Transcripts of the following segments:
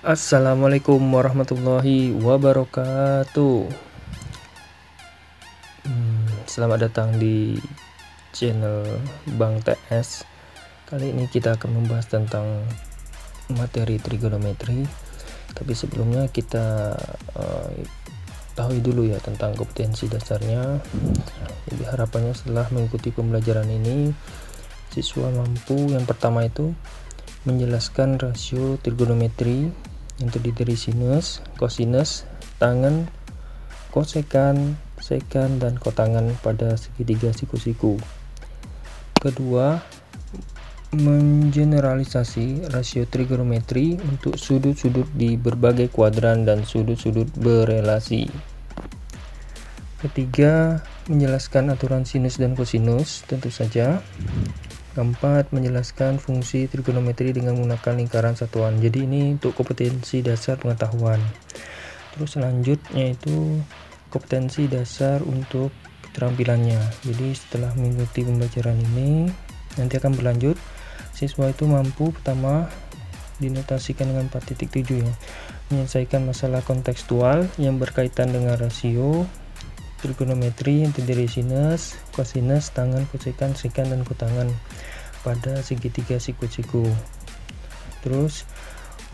Assalamualaikum warahmatullahi wabarakatuh. Selamat datang di channel Bang TS. Kali ini kita akan membahas tentang materi trigonometri. Tapi sebelumnya kita tahu dulu ya tentang kompetensi dasarnya. Jadi harapannya setelah mengikuti pembelajaran ini, siswa mampu yang pertama itu menjelaskan rasio trigonometri yang terdiri dari sinus, kosinus, tangen, kosekan, sekan, dan kotangan pada segitiga siku-siku. Kedua, mengeneralisasi rasio trigonometri untuk sudut-sudut di berbagai kuadran dan sudut-sudut berelasi. Ketiga, menjelaskan aturan sinus dan kosinus, tentu saja. Keempat, menjelaskan fungsi trigonometri dengan menggunakan lingkaran satuan. Jadi ini untuk kompetensi dasar pengetahuan. Terus selanjutnya itu kompetensi dasar untuk keterampilannya. Jadi setelah mengikuti pembelajaran ini, nanti akan berlanjut. Siswa itu mampu pertama dinotasikan dengan 4.7 ya, menyelesaikan masalah kontekstual yang berkaitan dengan rasio trigonometri yang terdiri sinus, kosinus, tangen, kosekan, sekan, dan kotangan pada segitiga siku-siku. Terus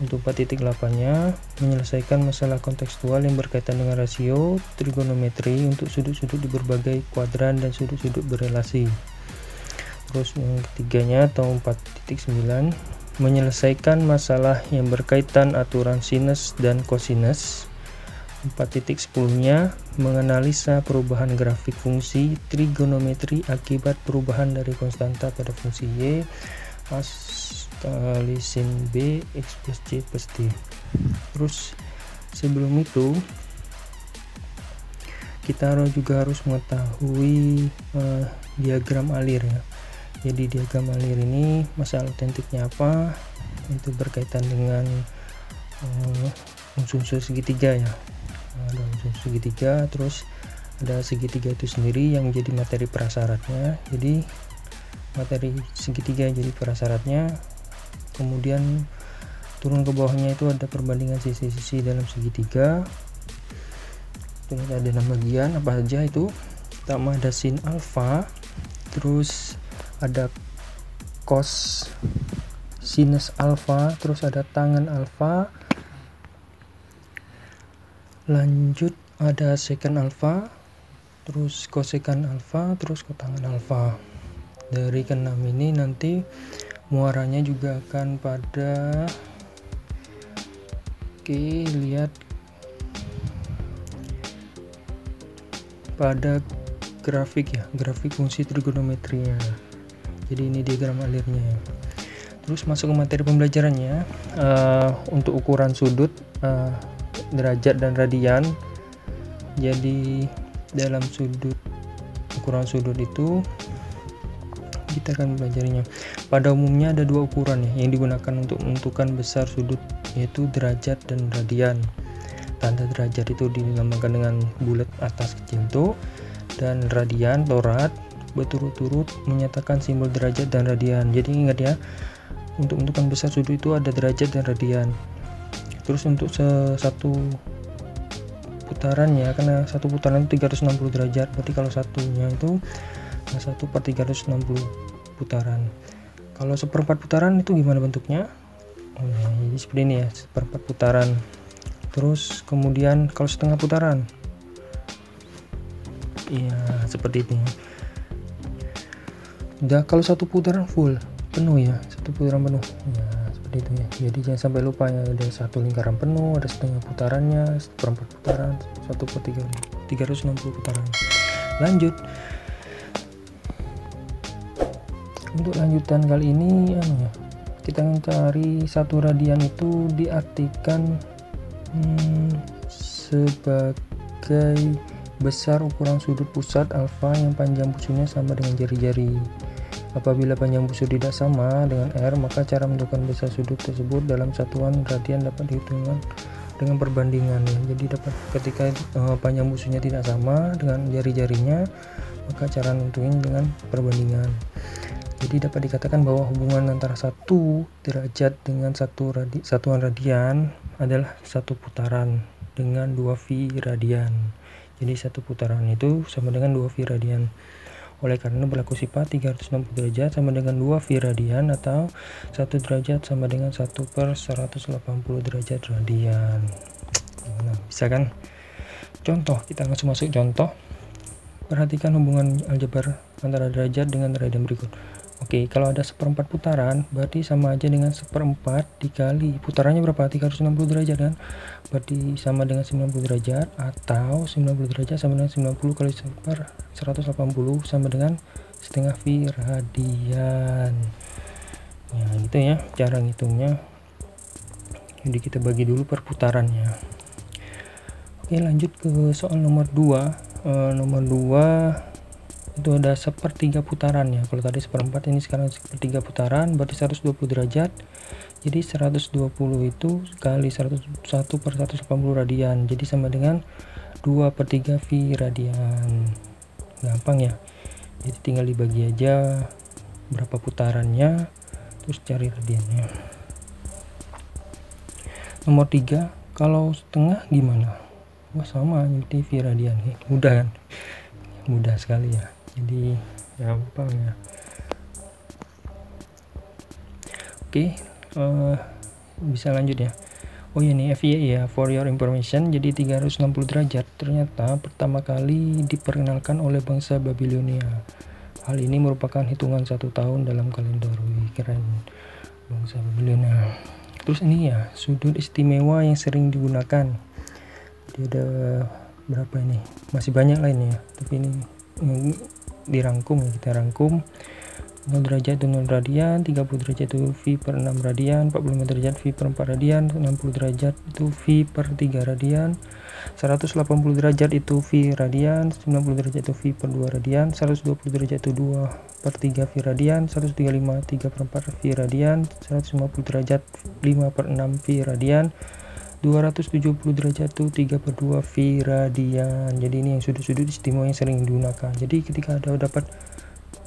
untuk 4.8-nya menyelesaikan masalah kontekstual yang berkaitan dengan rasio trigonometri untuk sudut-sudut di berbagai kuadran dan sudut-sudut berelasi. Terus yang ketiganya atau 4.9 menyelesaikan masalah yang berkaitan aturan sinus dan kosinus. 4.10-nya menganalisa perubahan grafik fungsi trigonometri akibat perubahan dari konstanta pada fungsi y kali sin b x plus c plus d. Terus sebelum itu kita juga harus mengetahui diagram alir ya. Jadi diagram alir ini masalah otentiknya apa, itu berkaitan dengan unsur-unsur segitiga ya. Ada unsur segitiga, terus ada segitiga itu sendiri yang menjadi materi prasyaratnya. Jadi materi segitiga yang jadi prasyaratnya, kemudian turun ke bawahnya itu ada perbandingan sisi-sisi dalam segitiga. Terus ada 6 bagian apa saja itu. Pertama ada sin alfa, terus ada cos sinus alfa, terus ada tangen alfa, lanjut ada sekan alfa, terus kosekan alfa, terus kotangan alfa. Dari ke-6 ini nanti muaranya juga akan pada lihat pada grafik ya, grafik fungsi trigonometrinya. Jadi ini diagram alirnya ya. Terus masuk ke materi pembelajarannya. Untuk ukuran sudut, derajat dan radian. Jadi dalam ukuran sudut itu kita akan belajarinya. Pada umumnya ada dua ukuran ya yang digunakan untuk menentukan besar sudut, yaitu derajat dan radian. Tanda derajat itu dilambangkan dengan bulat atas kecil itu, dan radian lorat berturut-turut menyatakan simbol derajat dan radian. Jadi ingat ya, untuk menentukan besar sudut itu ada derajat dan radian. Terus untuk satu putarannya, karena satu putaran itu 360 derajat, berarti kalau satunya itu 1/360 putaran. Kalau seperempat putaran itu gimana bentuknya? Jadi seperti ini ya, seperempat putaran. Terus kemudian kalau setengah putaran, iya seperti ini. Udah, kalau satu putaran full penuh ya, satu putaran penuh ya, seperti itu ya. Jadi jangan sampai lupa ya, ada satu lingkaran penuh, ada setengah putarannya, seperempat putaran, 1/360 putaran. Lanjut. Untuk lanjutan kali ini kita mencari satu radian itu diartikan sebagai besar ukuran sudut pusat alfa yang panjang busurnya sama dengan jari-jari. Apabila panjang busur tidak sama dengan R, maka cara menentukan besar sudut tersebut dalam satuan radian dapat dihitung dengan perbandingan ya. Jadi dapat ketika panjang busurnya tidak sama dengan jari-jarinya, maka cara menentukan dengan perbandingan. Jadi dapat dikatakan bahwa hubungan antara 1 derajat dengan satuan radian adalah 1 putaran dengan 2 V radian. Jadi 1 putaran itu sama dengan 2 V radian. Oleh karena berlaku sifat 360 derajat sama dengan 2 V radian, atau 1 derajat sama dengan 1/180 derajat radian. Nah, bisa kan? Contoh, kita langsung masuk contoh. Perhatikan hubungan aljabar antara derajat dengan radian berikut. Oke, kalau ada 1/4 putaran, berarti sama aja dengan 1/4 dikali putarannya berapa? 360 derajat kan? Berarti sama dengan 90 derajat, atau 90 derajat sama dengan 90 kali 1/180 sama dengan setengah V radian. Ya, gitu ya cara ngitungnya. Jadi kita bagi dulu per putarannya. Oke, lanjut ke soal nomor 2. Nomor 2 itu ada 1/3 putaran ya. Kalau tadi 1/4, ini sekarang 1/3 putaran, berarti 120 derajat. Jadi 120 itu kali 1/180 radian, jadi sama dengan 2/3 V radian. Gampang ya, jadi tinggal dibagi aja berapa putarannya, terus cari radiannya. Nomor 3, kalau setengah gimana? Wah, sama, jadi V radian. Mudah kan? Mudah sekali ya, jadi gampang ya. Oke, bisa lanjut ya. Oh ya, nih FYI ya, for your information, jadi 360 derajat ternyata pertama kali diperkenalkan oleh bangsa Babilonia. Hal ini merupakan hitungan 1 tahun dalam kalender. Wih, keren, bangsa Babilonia. Terus ini ya, sudut istimewa yang sering digunakan. Jadi ada berapa ini? Masih banyak lainnya, tapi ini dirangkum ya, kita rangkum. 0 derajat itu 0 radian, 30 derajat itu V/6 radian, 45 derajat V/4 radian, 60 derajat itu V/3 radian, 180 derajat itu V radian, 90 derajat itu V/2 radian, 120 derajat itu 2/3 V radian, 135 3/4 V radian, 150 derajat 5/6 V radian, 270 derajat itu 3/2 V radian. Jadi ini yang sudut-sudut istimewa yang sering digunakan. Jadi ketika ada dapat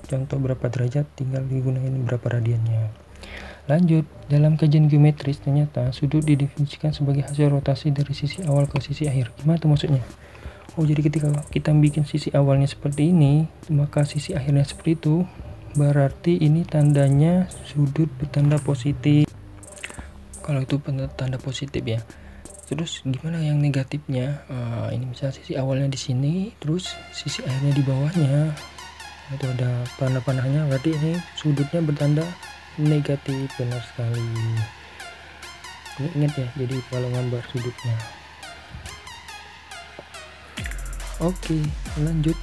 contoh berapa derajat, tinggal digunakan berapa radiannya. Lanjut, dalam kajian geometris ternyata sudut didefinisikan sebagai hasil rotasi dari sisi awal ke sisi akhir. Gimana tuh maksudnya? Oh, jadi ketika kita bikin sisi awalnya seperti ini, maka sisi akhirnya seperti itu, berarti ini tandanya sudut bertanda positif. Kalau itu tanda positif ya. Terus gimana yang negatifnya? Ini misalnya sisi awalnya di sini, terus sisi akhirnya di bawahnya. Itu ada panah-panahnya, berarti ini sudutnya bertanda negatif. Benar sekali. Ingat ya, jadi kalau gambar sudutnya. Oke, lanjut.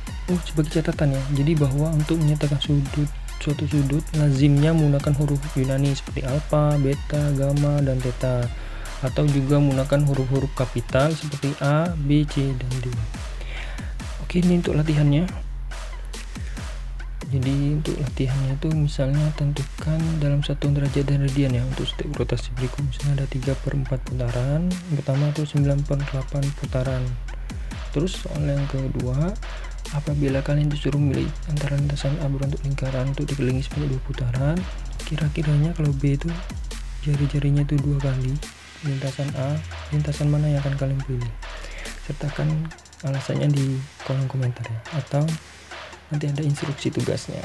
Sebagai catatan ya, jadi bahwa untuk menyatakan suatu sudut lazimnya menggunakan huruf Yunani seperti alfa, beta, gamma, dan theta, atau juga menggunakan huruf-huruf kapital seperti A, B, C, dan D. Oke, ini untuk latihannya. Jadi untuk latihannya itu misalnya tentukan dalam satuan derajat dan radian ya. Untuk step rotasi berikut misalnya ada 3/4 putaran, pertama itu 9/8 putaran. Terus soal yang kedua, apabila kalian disuruh milih antara lintasan A berbentuk lingkaran untuk dikelilingi sebanyak 2 putaran, kira-kiranya kalau B itu jari-jarinya itu 2 kali, lintasan A, lintasan mana yang akan kalian pilih? Sertakan alasannya di kolom komentar ya, atau nanti ada instruksi tugasnya.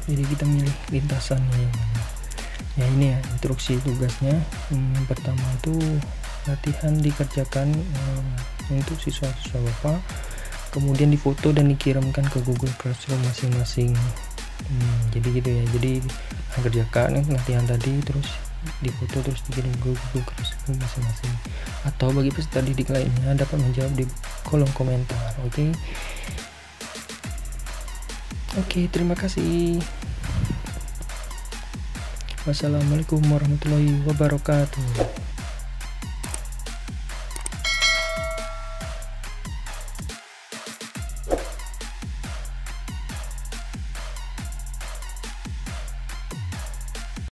Jadi kita milih lintasannya. Ya, ini ya instruksi tugasnya. Yang pertama itu latihan dikerjakan untuk siswa-siswa Bapak, kemudian difoto dan dikirimkan ke Google Classroom masing-masing. Jadi gitu ya, jadi kerjakan latihan tadi, terus difoto, terus dikirim ke Google Classroom masing-masing. Atau bagi peserta didik lainnya dapat menjawab di kolom komentar. Oke, terima kasih. Wassalamualaikum warahmatullahi wabarakatuh.